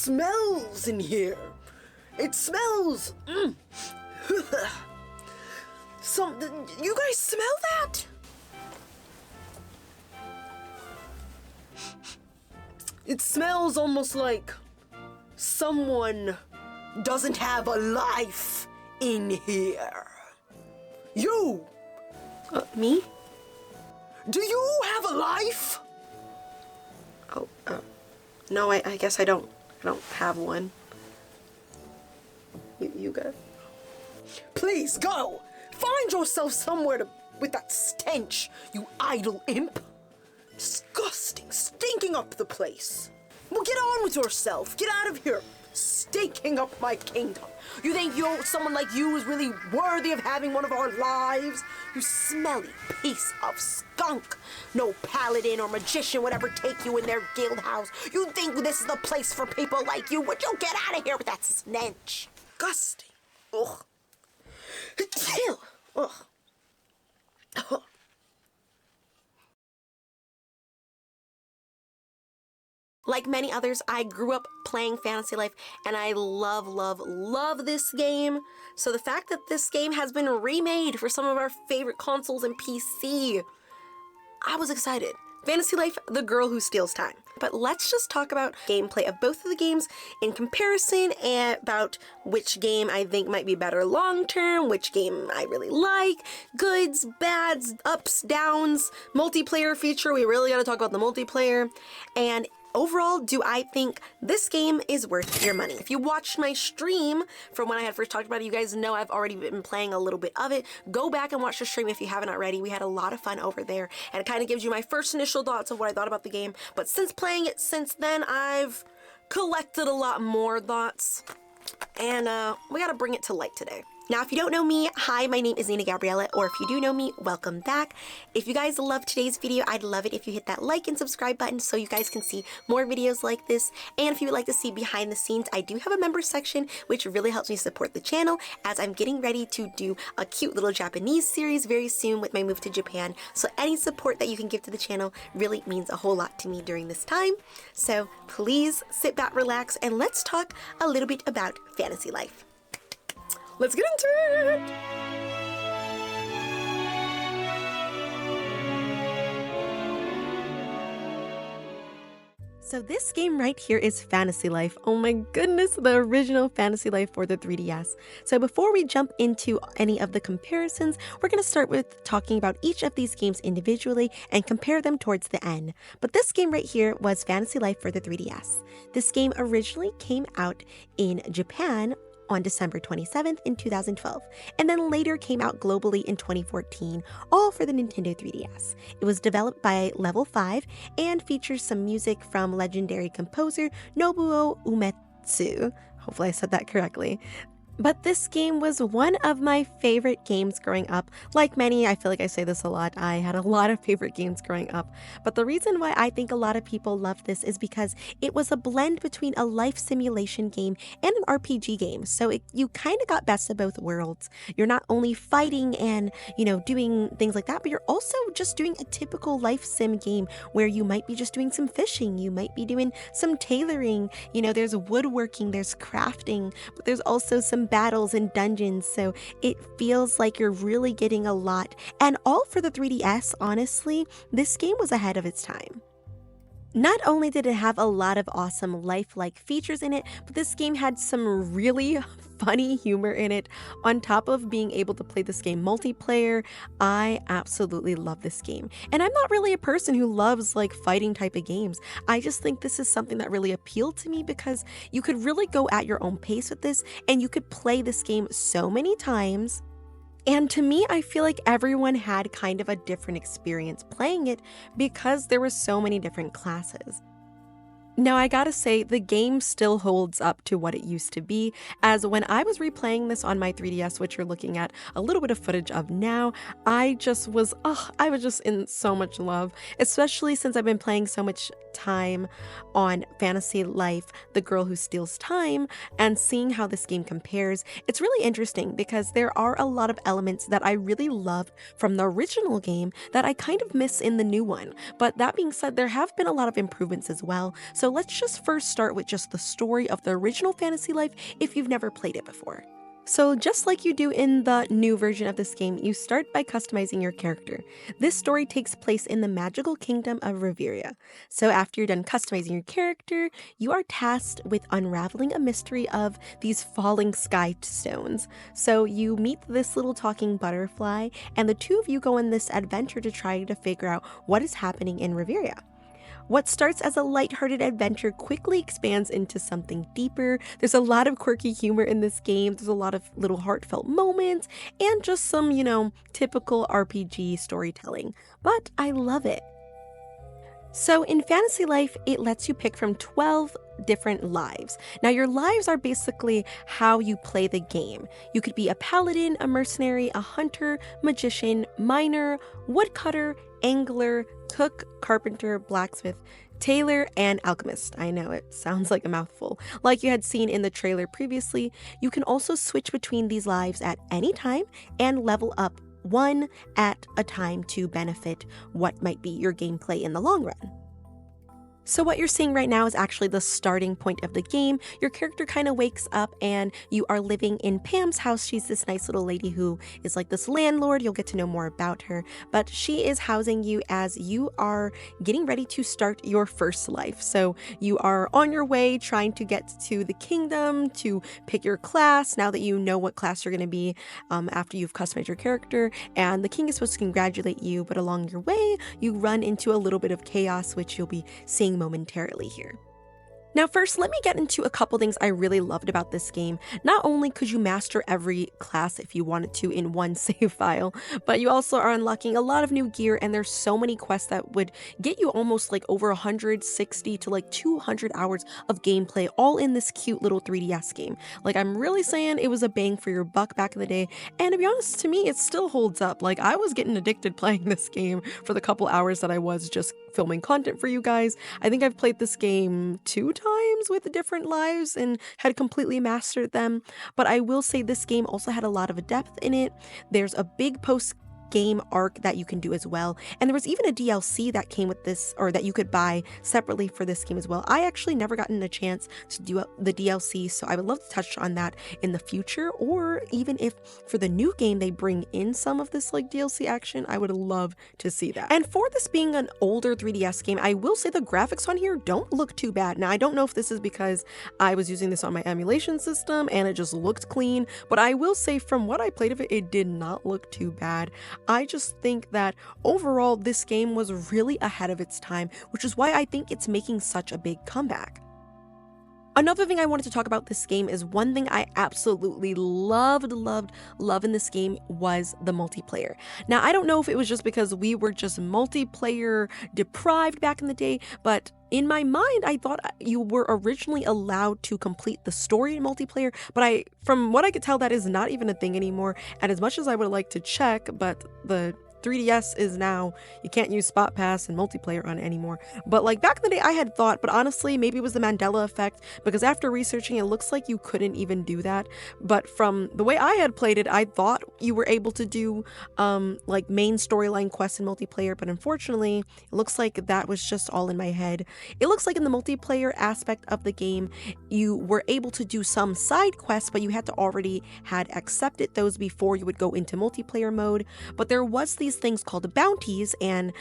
smells in here. It smells. You guys smell that? It smells almost like someone doesn't have a life in here. You! Me? Do you have a life? Oh, no, I guess I don't have one. You go. Please go! Find yourself somewhere with that stench, you idle imp. Disgusting, stinking up the place. Well, get on with yourself. Get out of here. Stinking up my kingdom. You think someone like you is really worthy of having one of our lives? You smelly piece of skunk. No paladin or magician would ever take you in their guild house. You think this is the place for people like you? Would you get out of here with that stench? Disgusting. Ugh. Ugh. Ugh. Like many others, I grew up playing Fantasy Life, and I love, love, love this game. So the fact that this game has been remade for some of our favorite consoles and PC, I was excited. Fantasy Life, The Girl Who Steals Time. But let's just talk about gameplay of both of the games in comparison, and about which game I think might be better long-term, which game I really like, goods, bads, ups, downs, multiplayer feature. We really gotta talk about the multiplayer. And overall, do I think this game is worth your money? If you watched my stream from when I had first talked about it, you guys know I've already been playing a little bit of it. Go back and watch the stream if you haven't already. We had a lot of fun over there, and it kind of gives you my first initial thoughts of what I thought about the game. But since playing it since then, I've collected a lot more thoughts, and we gotta bring it to light today. Now, if you don't know me, hi, my name is Nina Gabriella, or if you do know me, welcome back. If you guys love today's video, I'd love it if you hit that like and subscribe button so you guys can see more videos like this. And if you would like to see behind the scenes, I do have a member section, which really helps me support the channel, as I'm getting ready to do a cute little Japanese series very soon with my move to Japan. So any support that you can give to the channel really means a whole lot to me during this time. So please sit back, relax, and let's talk a little bit about Fantasy Life. Let's get into it! So this game right here is Fantasy Life. Oh my goodness, the original Fantasy Life for the 3DS. So before we jump into any of the comparisons, we're going to start with talking about each of these games individually and compare them towards the end. But this game right here was Fantasy Life for the 3DS. This game originally came out in Japan on December 27th in 2012, and then later came out globally in 2014, all for the Nintendo 3DS. It was developed by Level 5 and features some music from legendary composer Nobuo Uematsu. Hopefully I said that correctly. But this game was one of my favorite games growing up. Like many, I feel like I say this a lot, I had a lot of favorite games growing up. But the reason why I think a lot of people loved this is because it was a blend between a life simulation game and an RPG game. So you kind of got best of both worlds. You're not only fighting and, doing things like that, but you're also just doing a typical life sim game where you might be just doing some fishing, you might be doing some tailoring, there's woodworking, there's crafting, but there's also some battles and dungeons, so it feels like you're really getting a lot. And all for the 3DS, honestly, this game was ahead of its time. Not only did it have a lot of awesome lifelike features in it, but this game had some really funny humor in it. On top of being able to play this game multiplayer, I absolutely love this game. And I'm not really a person who loves fighting type of games. I just think this is something that really appealed to me because you could really go at your own pace with this, and you could play this game so many times. And to me, I feel like everyone had kind of a different experience playing it because there were so many different classes. Now, I gotta say, the game still holds up to what it used to be, as when I was replaying this on my 3DS, which you're looking at a little bit of footage of now, I was just in so much love, especially since I've been playing so much time on Fantasy Life, The Girl Who Steals Time, and seeing how this game compares. It's really interesting because there are a lot of elements that I really loved from the original game that I kind of miss in the new one. But that being said, there have been a lot of improvements as well. So So let's just first start with just the story of the original Fantasy Life if you've never played it before. So just like you do in the new version of this game, you start by customizing your character. This story takes place in the magical kingdom of Reveria. So after you're done customizing your character, you are tasked with unraveling a mystery of these falling sky stones. So you meet this little talking butterfly, and the two of you go on this adventure to try to figure out what is happening in Reveria. What starts as a lighthearted adventure quickly expands into something deeper. There's a lot of quirky humor in this game. There's a lot of little heartfelt moments and just some, typical RPG storytelling. But I love it. So in Fantasy Life, it lets you pick from 12 different lives. Now, your lives are basically how you play the game. You could be a paladin, a mercenary, a hunter, magician, miner, woodcutter, angler, cook, carpenter, blacksmith, tailor, and alchemist. I know it sounds like a mouthful. Like you had seen in the trailer previously, you can also switch between these lives at any time and level up one at a time to benefit what might be your gameplay in the long run. So what you're seeing right now is actually the starting point of the game. Your character kind of wakes up and you are living in Pam's house. She's this nice little lady who is like this landlord. You'll get to know more about her, but she is housing you as you are getting ready to start your first life. So you are on your way trying to get to the kingdom to pick your class now that you know what class you're going to be after you've customized your character. And the king is supposed to congratulate you, but along your way, you run into a little bit of chaos, which you'll be seeing momentarily here. Now first, let me get into a couple things I really loved about this game. Not only could you master every class if you wanted to in one save file, but you also are unlocking a lot of new gear, and there's so many quests that would get you almost like over 160 to like 200 hours of gameplay all in this cute little 3DS game. Like, I'm really saying it was a bang for your buck back in the day, and to be honest, to me it still holds up. Like, I was getting addicted playing this game for the couple hours that I was just filming content for you guys. I think I've played this game 2 times with different lives and had completely mastered them, but I will say this game also had a lot of depth in it. There's a big post-game arc that you can do as well, and there was even a DLC that came with this, or that you could buy separately for this game as well. I actually never gotten a chance to do the DLC, so I would love to touch on that in the future, or even if for the new game they bring in some of this like DLC action, I would love to see that. And for this being an older 3DS game, I will say the graphics on here don't look too bad. Now, I don't know if this is because I was using this on my emulation system and it just looked clean, but I will say from what I played of it, it did not look too bad. I just think that overall this game was really ahead of its time, which is why I think it's making such a big comeback. Another thing I wanted to talk about this game is one thing I absolutely loved in this game was the multiplayer. Now, I don't know if it was just because we were just multiplayer deprived back in the day, but in my mind, I thought you were originally allowed to complete the story in multiplayer, but from what I could tell, that is not even a thing anymore. And as much as I would like to check, but the 3DS is now, you can't use Spot Pass and multiplayer on it anymore. But like back in the day I had thought, but honestly maybe it was the Mandela effect, because after researching it looks like you couldn't even do that. But from the way I had played it, I thought you were able to do like main storyline quests in multiplayer, but unfortunately it looks like that was just all in my head. It looks like in the multiplayer aspect of the game you were able to do some side quests, but you had to already had accepted those before you would go into multiplayer mode. But there was these things called bounties, and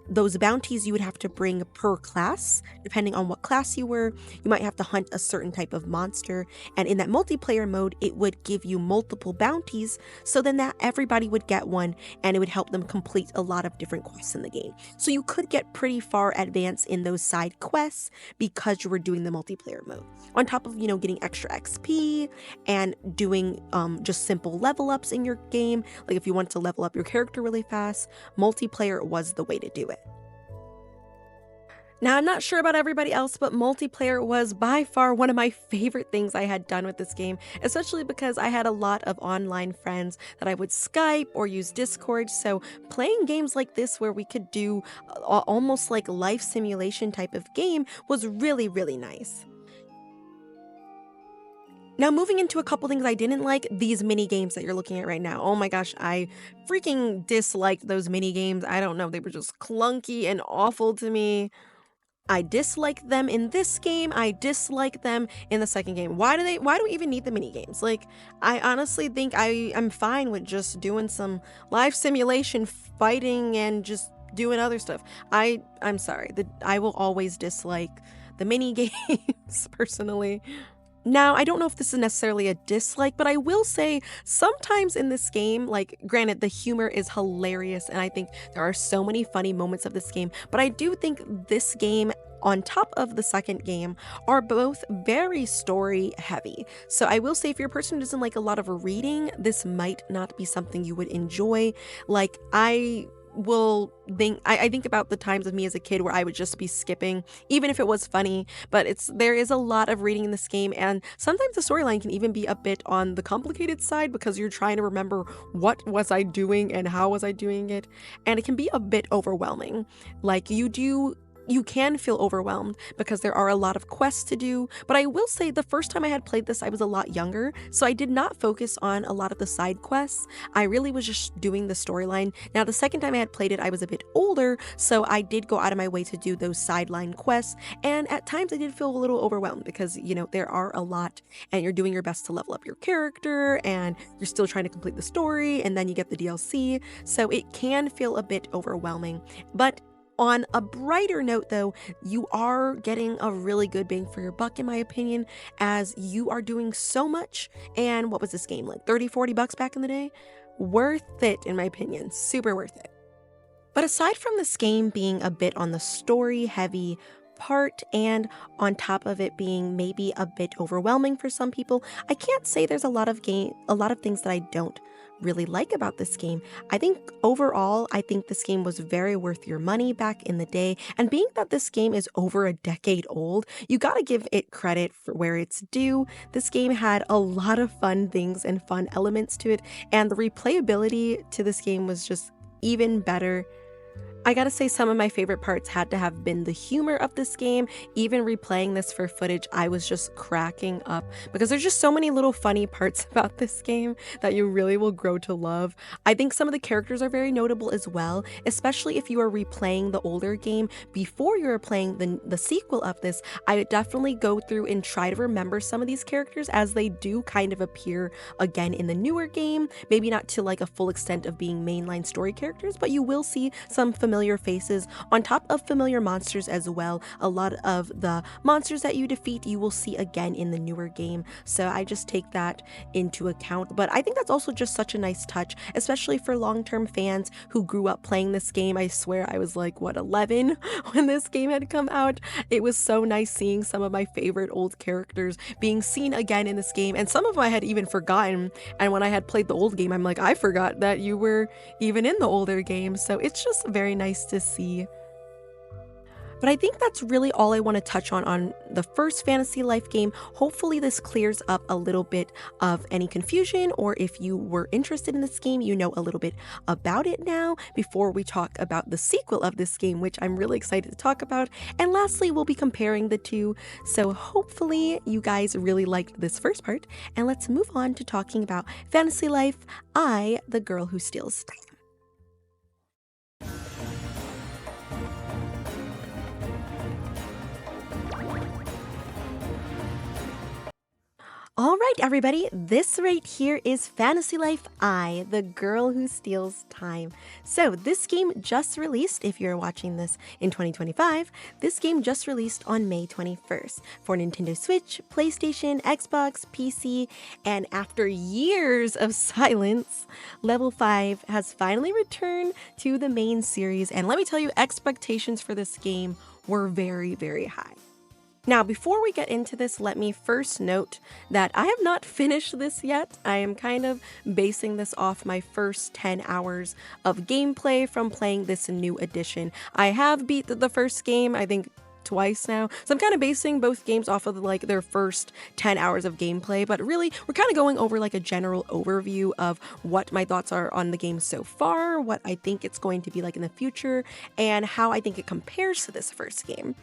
those bounties you would have to bring per class. Depending on what class you were, you might have to hunt a certain type of monster, and in that multiplayer mode it would give you multiple bounties, so then that everybody would get one and it would help them complete a lot of different quests in the game. So you could get pretty far advanced in those side quests because you were doing the multiplayer mode, on top of getting extra XP and doing just simple level ups in your game. Like if you wanted to level up your character really fast, multiplayer was the way to do it. Now, I'm not sure about everybody else, but multiplayer was by far one of my favorite things I had done with this game, especially because I had a lot of online friends that I would Skype or use Discord, so playing games like this where we could do almost like life simulation type of game was really, really nice. Now, moving into a couple things I didn't like, these mini games that you're looking at right now. Oh my gosh, I freaking disliked those mini games. I don't know, they were just clunky and awful to me. I dislike them in this game. I dislike them in the second game. Why do we even need the mini games? Like, I honestly think I'm fine with just doing some live simulation fighting and just doing other stuff. I'm sorry. I will always dislike the mini games personally. Now, I don't know if this is necessarily a dislike, but I will say sometimes in this game, like, granted, the humor is hilarious, and I think there are so many funny moments of this game, but I do think this game, on top of the second game, are both very story heavy. So I will say, if you're a person who doesn't like a lot of reading, this might not be something you would enjoy. Like, I think about the times of me as a kid where I would just be skipping, even if it was funny, but there is a lot of reading in this game, and sometimes the storyline can even be a bit on the complicated side because you're trying to remember what was I doing and how was I doing it, and it can be a bit overwhelming. Like, you can feel overwhelmed because there are a lot of quests to do, but I will say the first time I had played this, I was a lot younger, so I did not focus on a lot of the side quests. I really was just doing the storyline. Now, the second time I had played it, I was a bit older, so I did go out of my way to do those sideline quests, and at times I did feel a little overwhelmed because, there are a lot, and you're doing your best to level up your character, and you're still trying to complete the story, and then you get the DLC, so it can feel a bit overwhelming. But on a brighter note, though, you are getting a really good bang for your buck, in my opinion, as you are doing so much. And what was this game, like $30-$40 back in the day? Worth it, in my opinion. Super worth it. But aside from this game being a bit on the story heavy part, and on top of it being maybe a bit overwhelming for some people, I can't say there's a lot of things that I don't really like about this game. I think overall, this game was very worth your money back in the day, and being that this game is over a decade old, you gotta give it credit for where it's due. This game had a lot of fun things and fun elements to it, and the replayability to this game was just even better. I gotta say, some of my favorite parts had to have been the humor of this game. Even replaying this for footage, I was just cracking up because there's just so many little funny parts about this game that you really will grow to love. I think some of the characters are very notable as well, especially if you are replaying the older game before you're playing the sequel of this. I would definitely go through and try to remember some of these characters, as they do kind of appear again in the newer game. Maybe not to like a full extent of being mainline story characters, but you will see some familiar faces on top of familiar monsters as well. A lot of the monsters that you defeat you will see again in the newer game, so I just take that into account. But I think that's also just such a nice touch, especially for long-term fans who grew up playing this game. I swear I was like, 11 when this game had come out. It was so nice seeing some of my favorite old characters being seen again in this game, and some of them I had even forgotten, and when I had played the old game, I'm like, I forgot that you were even in the older game. So it's just very nice to see. But I think that's really all I want to touch on the first Fantasy Life game. Hopefully this clears up a little bit of any confusion, or if you were interested in this game, you know a little bit about it now before we talk about the sequel of this game, which I'm really excited to talk about. And lastly, we'll be comparing the two. So hopefully you guys really liked this first part, and let's move on to talking about Fantasy Life, I, the Girl Who Steals Time. All right, everybody, this right here is Fantasy Life I, the Girl Who Steals Time. So this game just released, if you're watching this in 2025, this game just released on May 21st for Nintendo Switch, PlayStation, Xbox, PC, and after years of silence, Level 5 has finally returned to the main series, and let me tell you, expectations for this game were very, very high. Now, before we get into this, let me first note that I have not finished this yet. I am kind of basing this off my first 10 hours of gameplay from playing this new edition. I have beat the first game, I think, twice now, so I'm kind of basing both games off of like their first 10 hours of gameplay, but really we're kind of going over like a general overview of what my thoughts are on the game so far, what I think it's going to be like in the future, and how I think it compares to this first game.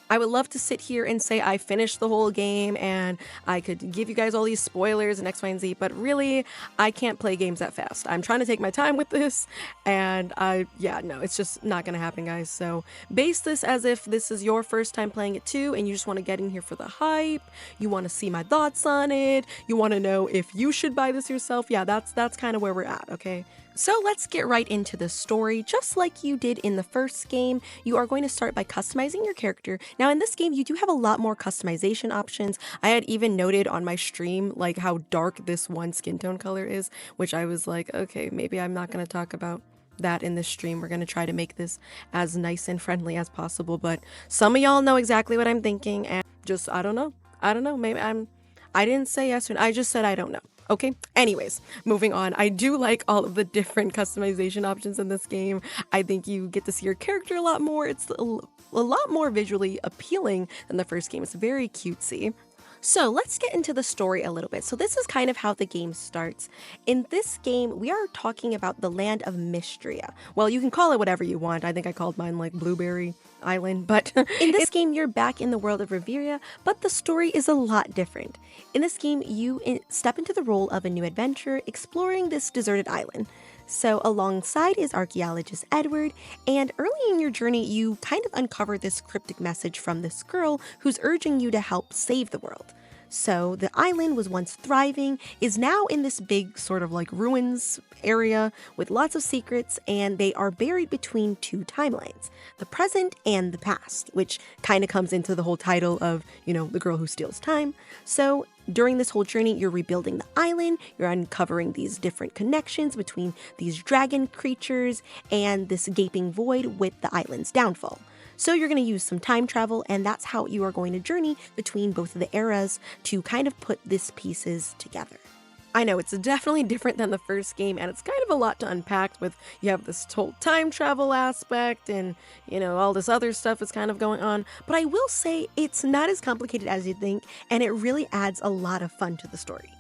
I would love to sit here and say I finished the whole game and I could give you guys all these spoilers and X, Y, and Z, but really, I can't play games that fast. I'm trying to take my time with this, and no, it's just not gonna happen, guys. So base this as if this is your first time playing it too, and you just want to get in here for the hype, you want to see my thoughts on it, you want to know if you should buy this yourself. Yeah, that's kind of where we're at, okay? So let's get right into the story. Just like you did in the first game, you are going to start by customizing your character. Now in this game, you do have a lot more customization options. I had even noted on my stream like how dark this one skin tone color is, which I was like, okay, maybe I'm not going to talk about that in this stream. We're going to try to make this as nice and friendly as possible, but some of y'all know exactly what I'm thinking, and just, I don't know, maybe I didn't say yes, I just said I don't know. Okay, anyways, moving on. I do like all of the different customization options in this game. I think you get to see your character a lot more. It's a lot more visually appealing than the first game. It's very cutesy. So let's get into the story a little bit. So this is kind of how the game starts. In this game, we are talking about the land of Mystria. Well, you can call it whatever you want. I think I called mine like Blueberry Island, but in this game, you're back in the world of Reveria, but the story is a lot different. In this game, you step into the role of a new adventurer exploring this deserted island. So alongside is archaeologist Edward, and early in your journey, you kind of uncover this cryptic message from this girl who's urging you to help save the world. So the island was once thriving, is now in this big sort of like ruins area with lots of secrets, and they are buried between two timelines, the present and the past, which kind of comes into the whole title of, you know, the girl who steals time. So during this whole journey, you're rebuilding the island, you're uncovering these different connections between these dragon creatures and this gaping void with the island's downfall. So you're going to use some time travel, and that's how you are going to journey between both of the eras to kind of put these pieces together. I know it's definitely different than the first game, and it's kind of a lot to unpack with, you have this whole time travel aspect and, you know, all this other stuff is kind of going on. But I will say it's not as complicated as you think, and it really adds a lot of fun to the story.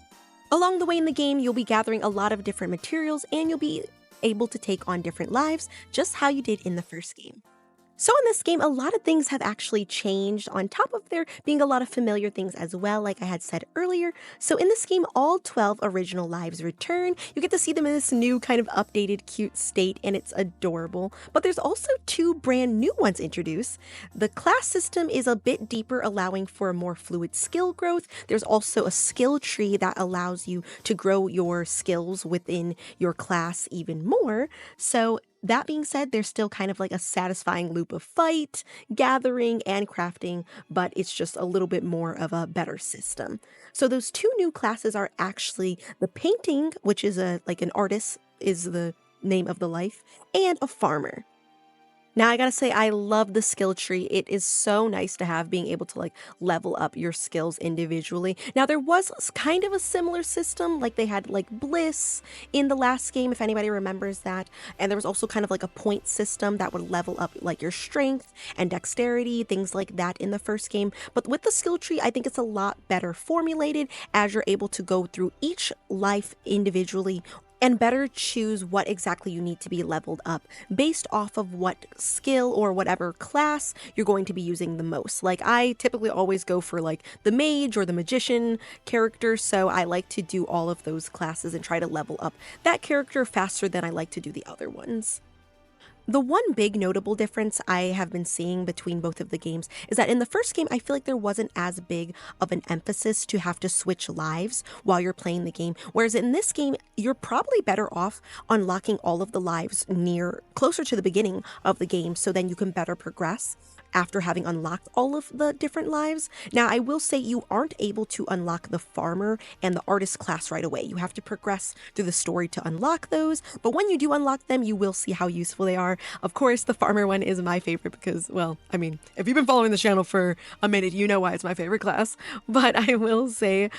Along the way in the game, you'll be gathering a lot of different materials, and you'll be able to take on different lives, just how you did in the first game. So in this game, a lot of things have actually changed on top of there being a lot of familiar things as well, like I had said earlier. So in this game, all 12 original lives return. You get to see them in this new kind of updated, cute state, and it's adorable. But there's also 2 brand new ones introduced. The class system is a bit deeper, allowing for a more fluid skill growth. There's also a skill tree that allows you to grow your skills within your class even more. So that being said, there's still kind of like a satisfying loop of fight, gathering, and crafting, but it's just a little bit more of a better system. So those 2 new classes are actually the painting, which is like an artist is the name of the life, and a farmer. Now, I gotta say, I love the skill tree. It is so nice to have, being able to like level up your skills individually. Now, there was kind of a similar system, like they had like Bliss in the last game, if anybody remembers that. And there was also kind of like a point system that would level up like your strength and dexterity, things like that in the first game. But with the skill tree, I think it's a lot better formulated, as you're able to go through each life individually and better choose what exactly you need to be leveled up based off of what skill or whatever class you're going to be using the most. Like, I typically always go for like the mage or the magician character, so I like to do all of those classes and try to level up that character faster than I like to do the other ones. The one big notable difference I have been seeing between both of the games is that in the first game, I feel like there wasn't as big of an emphasis to have to switch lives while you're playing the game. Whereas in this game, you're probably better off unlocking all of the lives closer to the beginning of the game, so then you can better progress after having unlocked all of the different lives. Now, I will say you aren't able to unlock the farmer and the artist class right away. You have to progress through the story to unlock those, but when you do unlock them, you will see how useful they are. Of course, the farmer one is my favorite because, well, I mean, if you've been following the channel for a minute, you know why it's my favorite class. But I will say,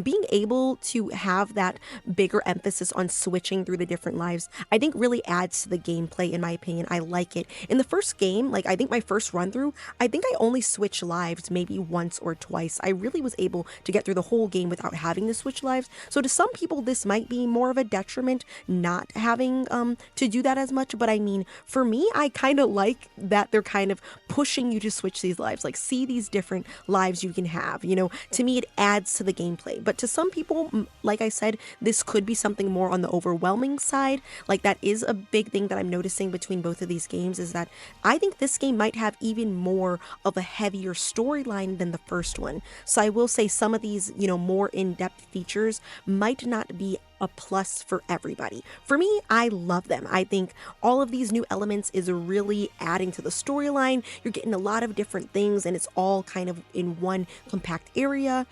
being able to have that bigger emphasis on switching through the different lives, I think really adds to the gameplay, in my opinion. I like it. In the first game, like, I think my first run through, through, I think I only switched lives maybe once or twice. I really was able to get through the whole game without having to switch lives. So to some people, this might be more of a detriment not having to do that as much. But I mean, for me, I kind of like that they're kind of pushing you to switch these lives, like see these different lives you can have. You know, to me, it adds to the gameplay. But to some people, like I said, this could be something more on the overwhelming side. Like that is a big thing that I'm noticing between both of these games, is that I think this game might have even more of a heavier storyline than the first one. So I will say some of these, you know, more in-depth features might not be a plus for everybody. For me, I love them. I think all of these new elements is really adding to the storyline. You're getting a lot of different things and it's all kind of in one compact area.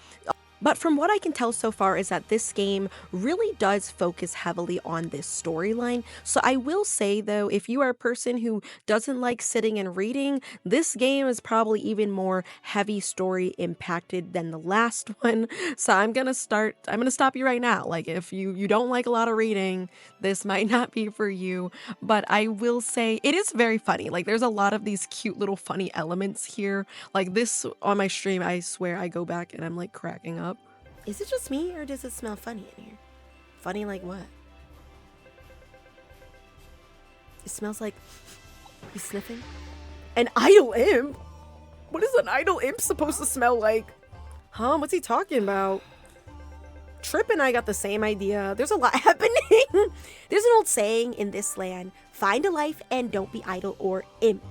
But from what I can tell so far is that this game really does focus heavily on this storyline. So I will say though, if you are a person who doesn't like sitting and reading, this game is probably even more heavy story impacted than the last one. So I'm gonna stop you right now. Like if you don't like a lot of reading, this might not be for you. But I will say it is very funny. Like there's a lot of these cute little funny elements here. Like this on my stream, I swear I go back and I'm like cracking up. Is it just me or does it smell funny in here? Funny like what? It smells like you sniffing? An idle imp? What is an idle imp supposed to smell like? Huh? What's he talking about? Trip and I got the same idea. There's a lot happening. There's an old saying in this land, find a life and don't be idle, or imp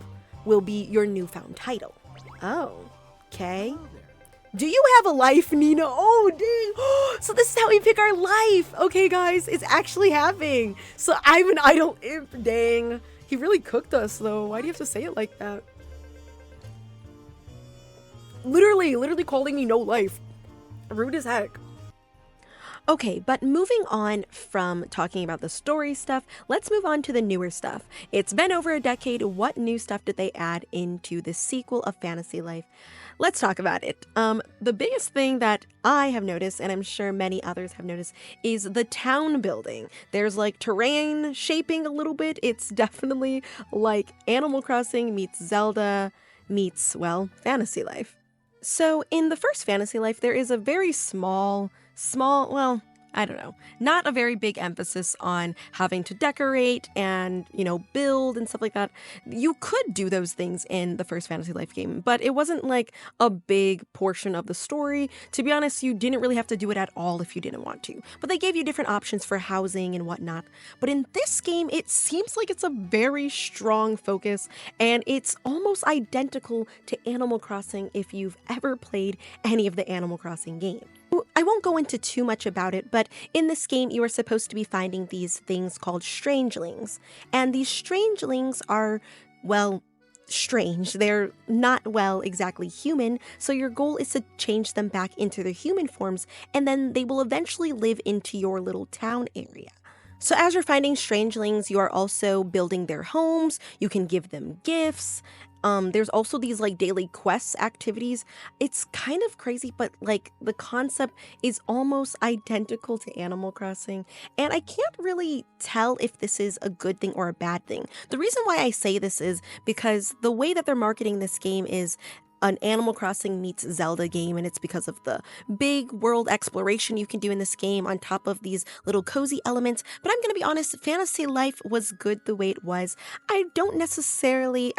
will be your newfound title. Oh, Okay. do you have a life, Nina? Oh, dang. So this is how we pick our life. Okay, guys, it's actually happening. So I'm an idle imp, dang. He really cooked us, though. Why do you have to say it like that? Literally calling me no life. Rude as heck. Okay, but moving on from talking about the story stuff, let's move on to the newer stuff. It's been over a decade. What new stuff did they add into the sequel of Fantasy Life? Let's talk about it. The biggest thing that I have noticed, and I'm sure many others have noticed, is the town building. There's like terrain shaping a little bit. It's definitely like Animal Crossing meets Zelda meets, well, Fantasy Life. So in the first Fantasy Life, there is a very small, well, I don't know, not a very big emphasis on having to decorate and, you know, build and stuff like that. You could do those things in the first Fantasy Life game, but it wasn't like a big portion of the story. To be honest, you didn't really have to do it at all if you didn't want to, but they gave you different options for housing and whatnot. But in this game, it seems like it's a very strong focus, and it's almost identical to Animal Crossing if you've ever played any of the Animal Crossing games. I won't go into too much about it, but in this game, you are supposed to be finding these things called strangelings. And these strangelings are, well, strange. They're not, well, exactly human. So your goal is to change them back into their human forms, and then they will eventually live into your little town area. So as you're finding strangelings, you are also building their homes. You can give them gifts. There's also these like daily quests activities. It's kind of crazy, but like the concept is almost identical to Animal Crossing. And I can't really tell if this is a good thing or a bad thing. The reason why I say this is because the way that they're marketing this game is an Animal Crossing meets Zelda game, and it's because of the big world exploration you can do in this game on top of these little cozy elements. But I'm gonna be honest, Fantasy Life was good the way it was. I'm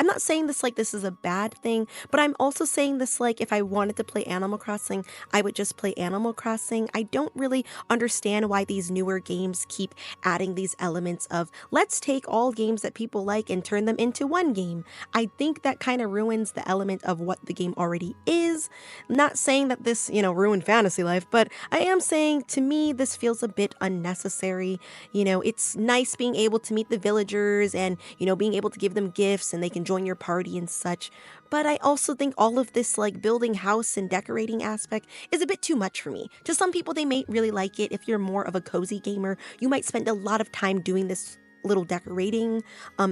not saying this like this is a bad thing, but I'm also saying this like if I wanted to play Animal Crossing, I would just play Animal Crossing. I don't really understand why these newer games keep adding these elements of let's take all games that people like and turn them into one game. I think that kind of ruins the element of what the game already is. Not saying that this, ruined Fantasy Life, but I am saying to me this feels a bit unnecessary. It's nice being able to meet the villagers and, being able to give them gifts and they can join your party and such. But I also think all of this like building house and decorating aspect is a bit too much for me. To some people, they may really like it. If you're more of a cozy gamer, you might spend a lot of time doing this little decorating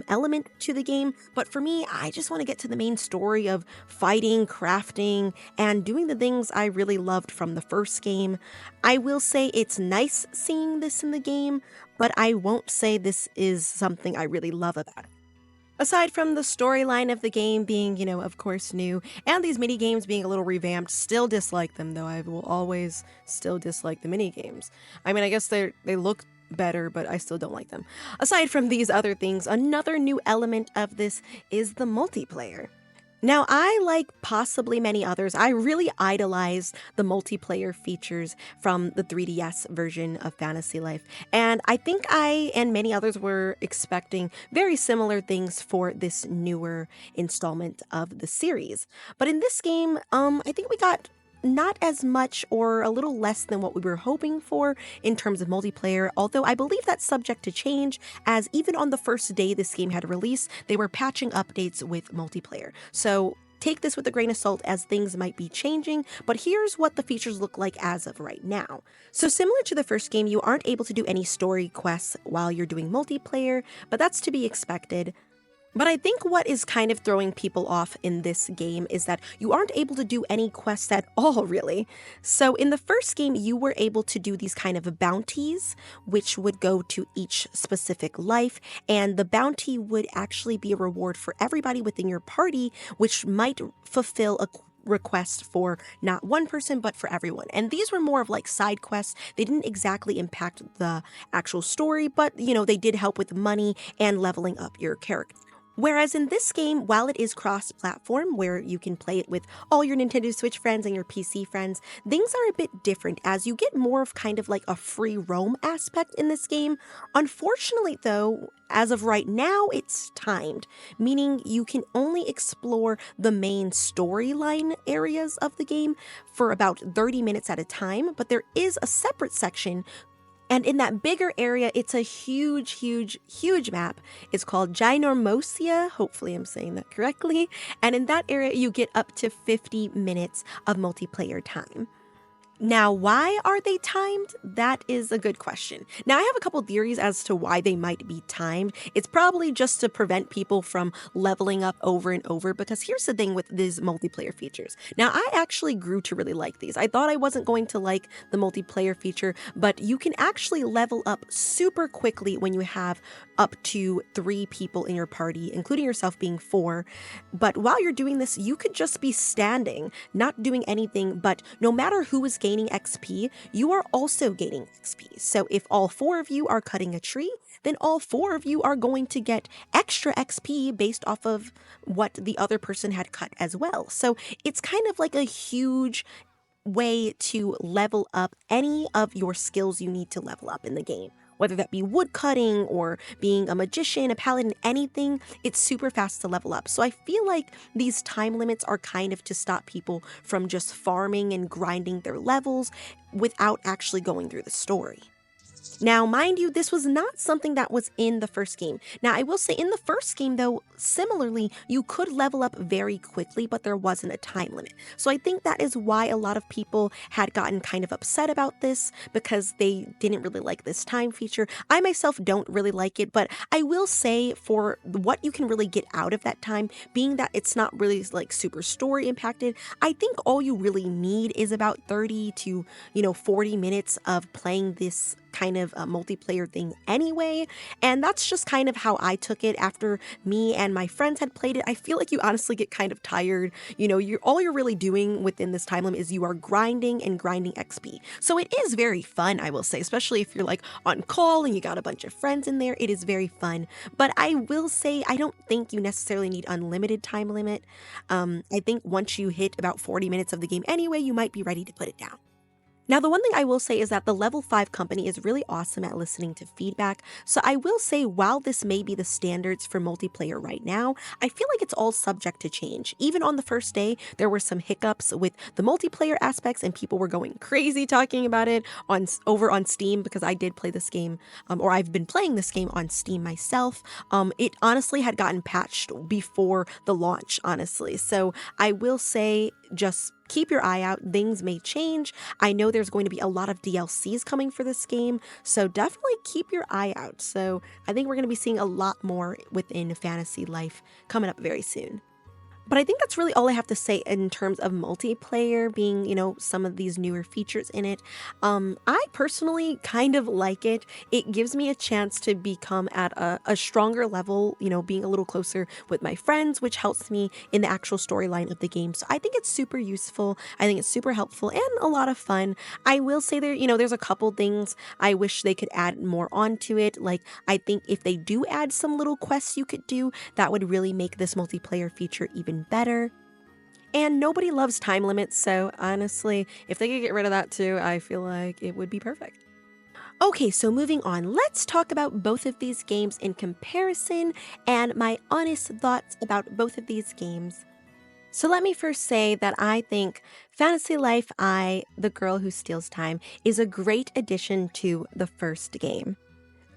element to the game. But for me, I just want to get to the main story of fighting, crafting, and doing the things I really loved from the first game. I will say it's nice seeing this in the game, but I won't say this is something I really love about it. Aside from the storyline of the game being, of course new, and these mini games being a little revamped, still dislike them though. I will always still dislike the mini games. I mean, I guess they look better, but I still don't like them. Aside from these other things, another new element of this is the multiplayer. Now, I, like possibly many others, I really idolize the multiplayer features from the 3DS version of Fantasy Life. And I think I and many others were expecting very similar things for this newer installment of the series. But in this game, I think we got not as much or a little less than what we were hoping for in terms of multiplayer, although I believe that's subject to change, as even on the first day this game had released, they were patching updates with multiplayer. So take this with a grain of salt, as things might be changing, but here's what the features look like as of right now. So similar to the first game, you aren't able to do any story quests while you're doing multiplayer, but that's to be expected. But I think what is kind of throwing people off in this game is that you aren't able to do any quests at all, really. So in the first game, you were able to do these kind of bounties, which would go to each specific life, and the bounty would actually be a reward for everybody within your party, which might fulfill a request for not one person but for everyone. And these were more of like side quests. They didn't exactly impact the actual story, but they did help with money and leveling up your character. Whereas in this game, while it is cross-platform, where you can play it with all your Nintendo Switch friends and your PC friends, things are a bit different, as you get more of kind of like a free roam aspect in this game. Unfortunately though, as of right now, it's timed, meaning you can only explore the main storyline areas of the game for about 30 minutes at a time, but there is a separate section. And in that bigger area, it's a huge, huge, huge map. It's called Ginormosia. Hopefully I'm saying that correctly. And in that area, you get up to 50 minutes of multiplayer time. Now, why are they timed? That is a good question. Now, I have a couple theories as to why they might be timed. It's probably just to prevent people from leveling up over and over, because here's the thing with these multiplayer features. Now, I actually grew to really like these. I thought I wasn't going to like the multiplayer feature, but you can actually level up super quickly when you have up to 3 people in your party, including yourself being 4. But while you're doing this, you could just be standing, not doing anything, but no matter who is gaining XP, you are also gaining XP. So if all 4 of you are cutting a tree, then all 4 of you are going to get extra XP based off of what the other person had cut as well. So it's kind of like a huge way to level up any of your skills you need to level up in the game. Whether that be wood cutting or being a magician, a paladin, anything, it's super fast to level up. So I feel like these time limits are kind of to stop people from just farming and grinding their levels without actually going through the story. Now, mind you, this was not something that was in the first game. Now, I will say in the first game, though, similarly, you could level up very quickly, but there wasn't a time limit. So I think that is why a lot of people had gotten kind of upset about this, because they didn't really like this time feature. I myself don't really like it, but I will say for what you can really get out of that time, being that it's not really like super story impacted, I think all you really need is about 30 to 40 minutes of playing this kind of a multiplayer thing anyway, and that's just kind of how I took it after me and my friends had played it. I feel like you honestly get kind of tired. All you're really doing within this time limit is you are grinding and grinding XP. So it is very fun, I will say, especially if you're like on call and you got a bunch of friends in there. It is very fun, but I will say I don't think you necessarily need unlimited time limit. I think once you hit about 40 minutes of the game anyway, you might be ready to put it down. Now, the one thing I will say is that the Level 5 company is really awesome at listening to feedback, so I will say while this may be the standards for multiplayer right now, I feel like it's all subject to change. Even on the first day, there were some hiccups with the multiplayer aspects and people were going crazy talking about it over on Steam, because I did play this game, or I've been playing this game on Steam myself. It honestly had gotten patched before the launch, honestly, so I will say just keep your eye out. Things may change. I know there's going to be a lot of DLCs coming for this game, so definitely keep your eye out. So I think we're going to be seeing a lot more within Fantasy Life coming up very soon. But I think that's really all I have to say in terms of multiplayer being, some of these newer features in it. I personally kind of like it. It gives me a chance to become at a stronger level, being a little closer with my friends, which helps me in the actual storyline of the game. So I think it's super useful. I think it's super helpful and a lot of fun. I will say there's a couple things I wish they could add more onto it. Like, I think if they do add some little quests you could do, that would really make this multiplayer feature even better. And nobody loves time limits, so honestly, if they could get rid of that too, I feel like it would be perfect. Okay, so moving on, let's talk about both of these games in comparison and my honest thoughts about both of these games. So let me first say that I think Fantasy Life I, The Girl Who Steals Time, is a great addition to the first game.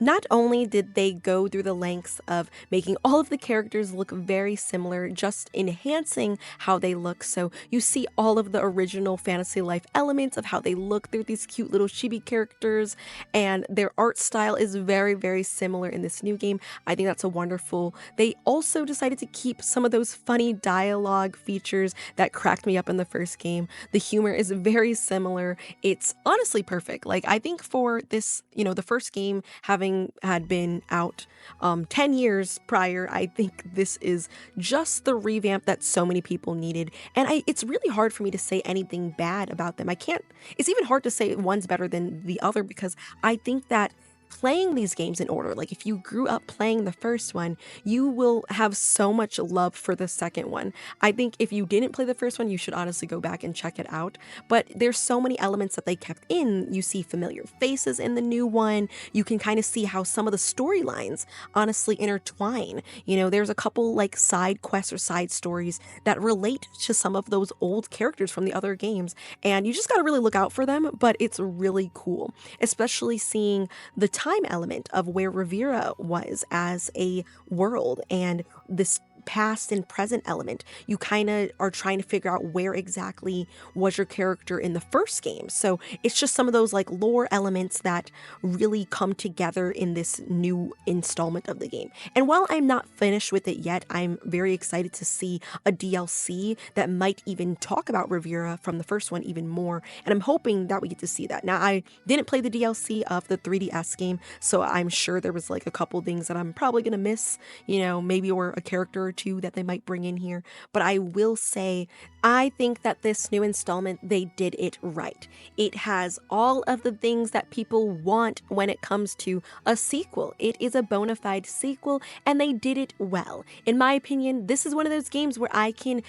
Not only did they go through the lengths of making all of the characters look very similar, just enhancing how they look, so you see all of the original Fantasy Life elements of how they look. They're these cute little chibi characters, and their art style is very, very similar in this new game. I think that's a wonderful. They also decided to keep some of those funny dialogue features that cracked me up in the first game. The humor is very similar. It's honestly perfect. Like, I think for this, the first game having had been out 10 years prior, I think this is just the revamp that so many people needed. And it's really hard for me to say anything bad about them. It's even hard to say one's better than the other, because I think that playing these games in order, like if you grew up playing the first one, you will have so much love for the second one. I think if you didn't play the first one, you should honestly go back and check it out. But there's so many elements that they kept in. You see familiar faces in the new one. You can kind of see how some of the storylines honestly intertwine. There's a couple like side quests or side stories that relate to some of those old characters from the other games, and you just got to really look out for them. But it's really cool, especially seeing the time element of where Rivera was as a world, and this past and present element. You kind of are trying to figure out where exactly was your character in the first game. So it's just some of those like lore elements that really come together in this new installment of the game. And while I'm not finished with it yet, I'm very excited to see a DLC that might even talk about Rivera from the first one even more. And I'm hoping that we get to see that. Now, I didn't play the DLC of the 3DS game, so I'm sure there was like a couple things that I'm probably going to miss, maybe or a character or two that they might bring in here. But I will say, I think that this new installment, they did it right. It has all of the things that people want when it comes to a sequel. It is a bona fide sequel, and they did it well. In my opinion, this is one of those games where I can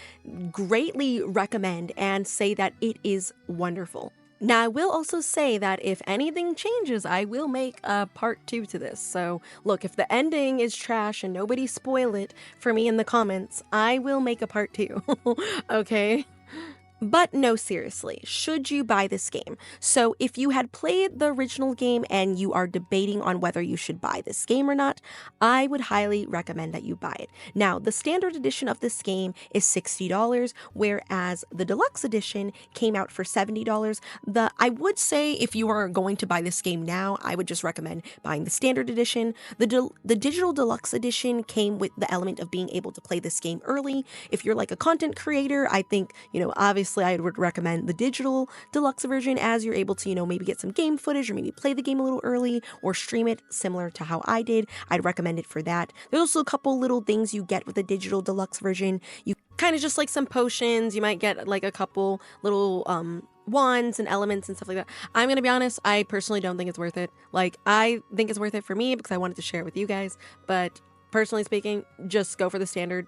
greatly recommend and say that it is wonderful. Now, I will also say that if anything changes, I will make a part 2 to this. So, look, if the ending is trash and nobody spoil it for me in the comments, I will make a part 2. Okay? But no, seriously, should you buy this game? So if you had played the original game and you are debating on whether you should buy this game or not, I would highly recommend that you buy it. Now, the standard edition of this game is $60, whereas the deluxe edition came out for $70. I would say if you are going to buy this game now, I would just recommend buying the standard edition. The digital deluxe edition came with the element of being able to play this game early. If you're like a content creator, I think, obviously I would recommend the digital deluxe version, as you're able to, maybe get some game footage or maybe play the game a little early or stream it similar to how I did. I'd recommend it for that. There's also a couple little things you get with the digital deluxe version. You kind of just like some potions. You might get like a couple little wands and elements and stuff like that. I'm going to be honest, I personally don't think it's worth it. Like, I think it's worth it for me because I wanted to share it with you guys. But personally speaking, just go for the standard.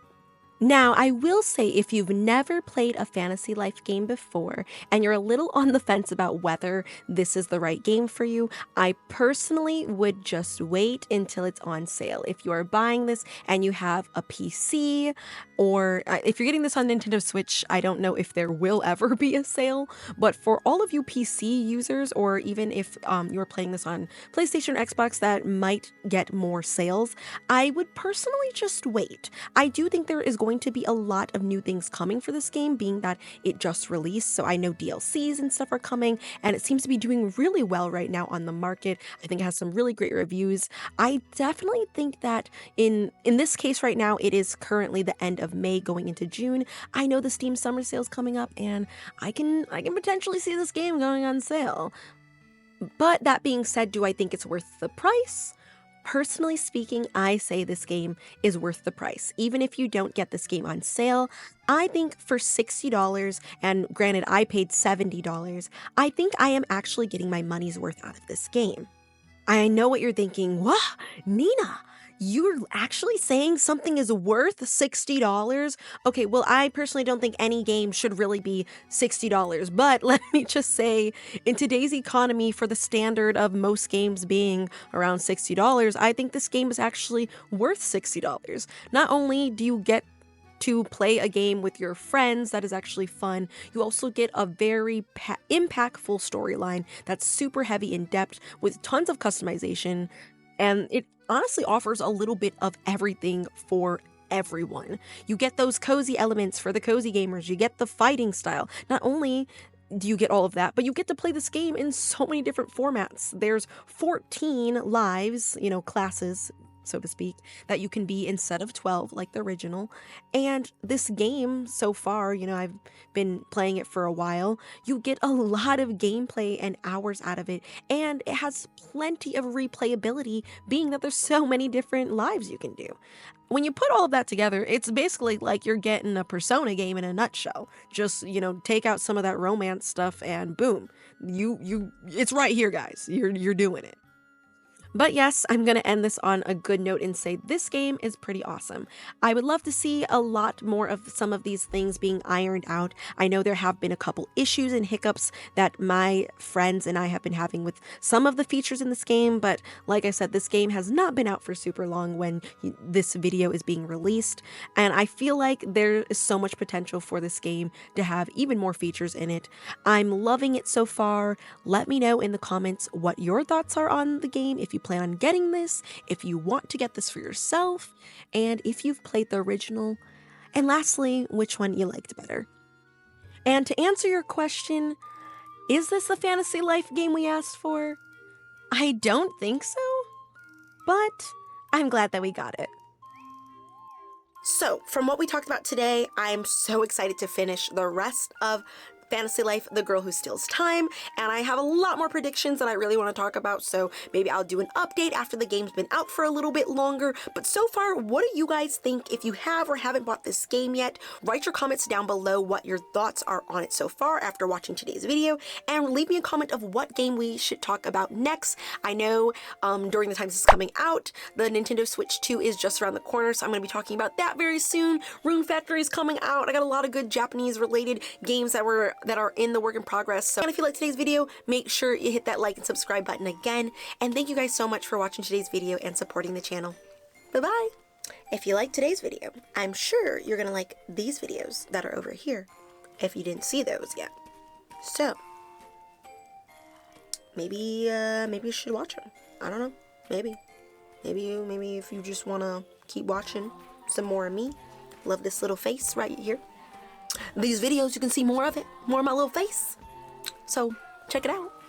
Now, I will say if you've never played a Fantasy Life game before and you're a little on the fence about whether this is the right game for you, I personally would just wait until it's on sale. If you are buying this and you have a PC, or if you're getting this on Nintendo Switch, I don't know if there will ever be a sale, but for all of you PC users, or even if you're playing this on PlayStation or Xbox that might get more sales, I would personally just wait. I do think there is going going to be a lot of new things coming for this game, being that it just released. So I know DLCs and stuff are coming, and it seems to be doing really well right now on the market. I think it has some really great reviews. I definitely think that in this case right now, it is currently the end of May going into June. I know the Steam summer sale's coming up, and I can potentially see this game going on sale. But that being said, do I think it's worth the price? Personally speaking, I say this game is worth the price. Even if you don't get this game on sale, I think for $60, and granted I paid $70, I think I am actually getting my money's worth out of this game. I know what you're thinking. What? Nina, you're actually saying something is worth $60? Okay, well, I personally don't think any game should really be $60, but let me just say, in today's economy, for the standard of most games being around $60, I think this game is actually worth $60. Not only do you get to play a game with your friends that is actually fun, you also get a very impactful storyline that's super heavy in depth with tons of customization, and it honestly offers a little bit of everything for everyone. You get those cozy elements for the cozy gamers, you get the fighting style. Not only do you get all of that, but you get to play this game in so many different formats. There's 14 lives, classes, so to speak, that you can be instead of 12 like the original. And this game so far, I've been playing it for a while, you get a lot of gameplay and hours out of it, and it has plenty of replayability, being that there's so many different lives you can do. When you put all of that together, it's basically like you're getting a Persona game in a nutshell. Just, take out some of that romance stuff and boom, it's right here, guys. You're doing it. But yes, I'm going to end this on a good note and say this game is pretty awesome. I would love to see a lot more of some of these things being ironed out. I know there have been a couple issues and hiccups that my friends and I have been having with some of the features in this game, but like I said, this game has not been out for super long when this video is being released, and I feel like there is so much potential for this game to have even more features in it. I'm loving it so far. Let me know in the comments what your thoughts are on the game, if you plan on getting this, if you want to get this for yourself, and if you've played the original, and lastly, which one you liked better. And to answer your question, is this the Fantasy Life game we asked for? I don't think so, but I'm glad that we got it. So, from what we talked about today, I'm so excited to finish the rest of Fantasy Life, The Girl Who Steals Time, and I have a lot more predictions that I really want to talk about, so maybe I'll do an update after the game's been out for a little bit longer. But so far, what do you guys think? If you have or haven't bought this game yet, write your comments down below what your thoughts are on it so far after watching today's video, and leave me a comment of what game we should talk about next. I know during the time this is coming out, the Nintendo Switch 2 is just around the corner, so I'm going to be talking about that very soon. Rune Factory is coming out. I got a lot of good Japanese related games that are in the work in progress. So if you like today's video, make sure you hit that like and subscribe button again. And thank you guys so much for watching today's video and supporting the channel. Bye-bye. If you liked today's video, I'm sure you're gonna like these videos that are over here if you didn't see those yet. So maybe you should watch them. I don't know. Maybe if you just wanna keep watching some more of me, love this little face right here. These videos, you can see more of it, more of my little face. So check it out.